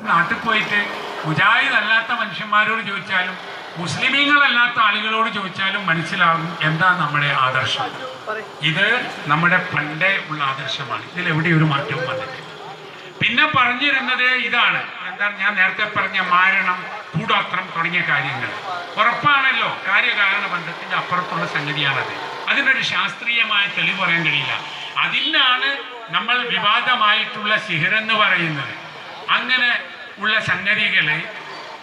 നാട്ടിൽ പോയിട്ട് മുജാഹിദ് അല്ലാത്ത മനുഷ്യന്മാരോട് ചോദിച്ചാലും മുസ്ലിമീങ്ങളല്ലാത്ത ആളുകളോട് ചോദിച്ചാലും മനസ്സിലാകും എന്താ നമ്മുടെ ആദർശം. ഇത് നമ്മുടെ പണ്ടേ ഉള്ള ആദർശമാണ്. ഇതിലെവിടെ ഒരു മാറ്റവും വന്നിട്ടില്ല. പിന്നെ പറഞ്ഞിരുന്നത് ഇതാണ്, എന്താണ് ഞാൻ നേരത്തെ പറഞ്ഞ മാരണം, കൂടോത്രം തുടങ്ങിയ കാര്യങ്ങൾ. ഉറപ്പാണല്ലോ കാര്യകാരണ ബന്ധത്തിന്റെ അപ്പുറത്തുള്ള സംഗതിയാണത്. അതിനൊരു ശാസ്ത്രീയമായ തെളിവ് പറയാൻ കഴിയില്ല. അതിനാണ് നമ്മൾ വിവാദമായിട്ടുള്ള സിഹിറെന്ന് പറയുന്നത്. അങ്ങനെ ഉള്ള സംഗതികളെ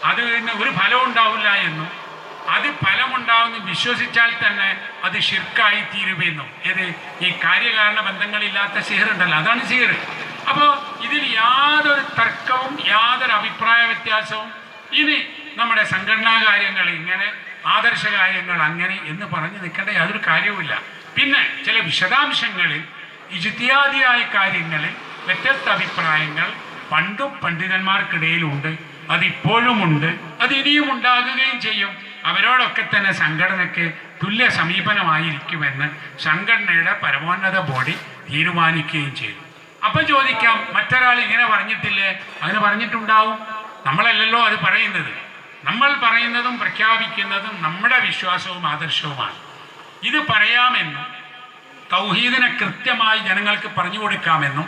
അതിന് ഒരു ഫലം ഉണ്ടാവില്ല എന്നും അത് ഫലമുണ്ടാവുമെന്ന് വിശ്വസിച്ചാൽ തന്നെ അത് ഷിർക്കായി തീരുമെന്നും. ഏത് ഈ കാര്യകാരണ ബന്ധങ്ങളില്ലാത്ത സിഹിറുണ്ടല്ലോ, അതാണ് സിഹിർ. അപ്പോൾ ഇതിൽ യാതൊരു തർക്കവും യാതൊരു അഭിപ്രായ വ്യത്യാസവും ഇനി നമ്മുടെ സംഘടനാ കാര്യങ്ങൾ ഇങ്ങനെ ആദർശ കാര്യങ്ങൾ അങ്ങനെ എന്ന് പറഞ്ഞു നിൽക്കേണ്ട യാതൊരു കാര്യവുമില്ല. പിന്നെ ചില വിശദാംശങ്ങളിൽ ഇജ്തിഹാദിയായ കാര്യങ്ങളിൽ വ്യത്യസ്ത അഭിപ്രായങ്ങൾ പണ്ടും പണ്ഡിതന്മാർക്കിടയിലുണ്ട്, അതിപ്പോഴുമുണ്ട്, അത് ഇനിയും ഉണ്ടാകുകയും ചെയ്യും. അവരോടൊക്കെ തന്നെ സംഘടനയ്ക്ക് തുല്യ സമീപനമായിരിക്കുമെന്ന് സംഘടനയുടെ പരമോന്നത ബോഡി തീരുമാനിക്കുകയും ചെയ്തു. അപ്പം ചോദിക്കാം, മറ്റൊരാൾ ഇങ്ങനെ പറഞ്ഞിട്ടില്ലേ? അങ്ങനെ പറഞ്ഞിട്ടുണ്ടാവും. നമ്മളല്ലല്ലോ അത് പറയുന്നത്. നമ്മൾ പറയുന്നതും പ്രഖ്യാപിക്കുന്നതും നമ്മുടെ വിശ്വാസവും ആദർശവുമാണ്. ഇത് പറയാമെന്നും തൗഹീദിനെ കൃത്യമായി ജനങ്ങൾക്ക് പറഞ്ഞു കൊടുക്കാമെന്നും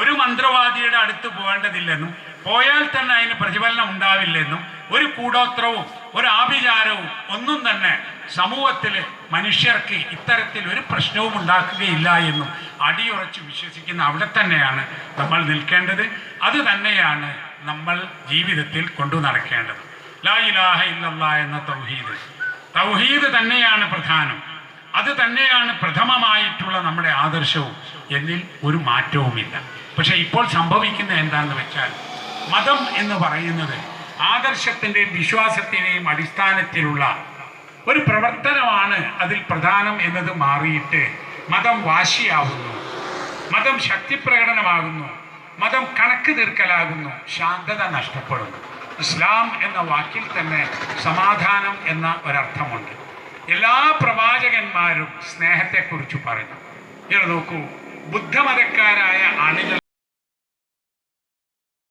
ഒരു മന്ത്രവാദിയുടെ അടുത്ത് പോകേണ്ടതില്ലെന്നും പോയാൽ തന്നെ അതിന് പ്രതിഫലനം ഉണ്ടാവില്ലെന്നും ഒരു കൂടോത്രവും ഒരു ആഭിചാരവും ഒന്നും തന്നെ സമൂഹത്തിൽ മനുഷ്യർക്ക് ഇത്തരത്തിൽ ഒരു പ്രശ്നവും ഉണ്ടാക്കുകയില്ല എന്നും അടിയുറച്ച് വിശ്വസിക്കുന്ന അവിടെ തന്നെയാണ് നമ്മൾ നിൽക്കേണ്ടത്. അത് തന്നെയാണ് നമ്മൾ ജീവിതത്തിൽ കൊണ്ടു നടക്കേണ്ടത്. ലാ ഇലാഹ ഇല്ലല്ലാഹ് എന്ന തൗഹീദ് തന്നെയാണ് പ്രധാനം. അത് തന്നെയാണ് പ്രഥമമായിട്ടുള്ള നമ്മുടെ ആദർശവും. എന്നിൽ ഒരു മാറ്റവുമില്ല. പക്ഷെ ഇപ്പോൾ സംഭവിക്കുന്ന എന്താണെന്ന് വെച്ചാൽ, മതം എന്ന് പറയുന്നത് ആദർശത്തിൻ്റെയും വിശ്വാസത്തിൻ്റെയും അടിസ്ഥാനത്തിലുള്ള ഒരു പ്രവർത്തനമാണ്. അതിൽ പ്രധാനം എന്നത് മാറിയിട്ട് മതം വാശിയാവുന്നു, മതം ശക്തിപ്രകടനമാകുന്നു, മതം കണക്ക് തീർക്കലാകുന്നു, ശാന്തത നഷ്ടപ്പെടുന്നു. ഇസ്ലാം എന്ന വാക്കിൽ തന്നെ സമാധാനം എന്ന ഒരർത്ഥമുണ്ട്. എല്ലാ പ്രവാചകന്മാരും സ്നേഹത്തെക്കുറിച്ച് പറഞ്ഞു. നിങ്ങൾ നോക്കൂ, ബുദ്ധമതക്കാരായ ആളുകൾ